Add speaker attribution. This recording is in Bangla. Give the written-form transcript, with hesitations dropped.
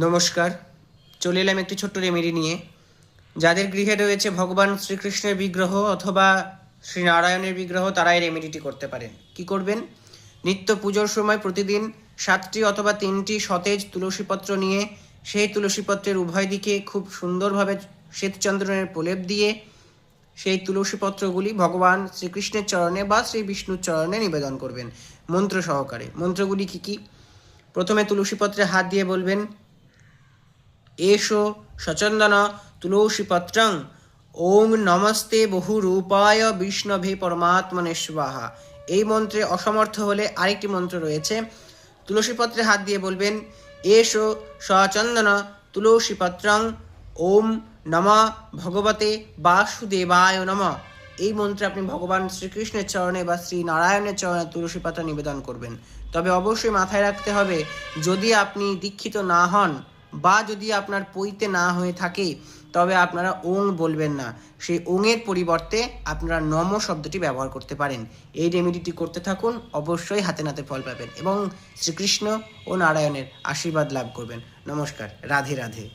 Speaker 1: নমস্কার, চলে এলাম একটি ছোট্ট রেমেডি নিয়ে। যাদের গৃহে রয়েছে ভগবান শ্রীকৃষ্ণের বিগ্রহ অথবা শ্রীনারায়ণের বিগ্রহ, তারা এই রেমেডিটি করতে পারেন। কি করবেন? নিত্য পুজোর সময় প্রতিদিন 7টি অথবা 3টি সতেজ তুলসীপত্র নিয়ে সেই তুলসীপত্রের উভয় দিকে খুব সুন্দরভাবে শ্বেতচন্দনের প্রলেপ দিয়ে সেই তুলসীপত্রগুলি ভগবান শ্রীকৃষ্ণের চরণে বা শ্রী বিষ্ণুর চরণে নিবেদন করবেন মন্ত্র সহকারে। মন্ত্রগুলি কি কি? প্রথমে তুলসীপত্রে হাত দিয়ে বলবেন, এষো সচন্দন তুলসীপত্রং ওং নমস্তে বহুরূপায় বিষ্ণবে পরমাত্মনে স্বাহা। এই মন্ত্রে অসমর্থ হলে আরেকটি মন্ত্র রয়েছে। তুলসীপত্রে হাত দিয়ে বলবেন, এষো সচন্দন তুলসীপত্রং ওম নমঃ ভগবতে বাসুদেবায় নমঃ। এই মন্ত্রে আপনি ভগবান শ্রীকৃষ্ণের চরণে বা শ্রী নারায়ণের চরণে তুলসী পাতা নিবেদন করবেন। তবে অবশ্যই মাথায় রাখতে হবে, যদি আপনি দীক্ষিত না হন বা যদি আপনার পৈতে না হয়ে থাকে, তবে আপনারা ওং বলবেন না। সেই ওংয়ের পরিবর্তে আপনারা নম শব্দটি ব্যবহার করতে পারেন। এই রেমেডিটি করতে থাকুন, অবশ্যই হাতে নাতে ফল পাবেন এবং শ্রীকৃষ্ণ ও নারায়ণের আশীর্বাদ লাভ করবেন। নমস্কার, রাধে রাধে।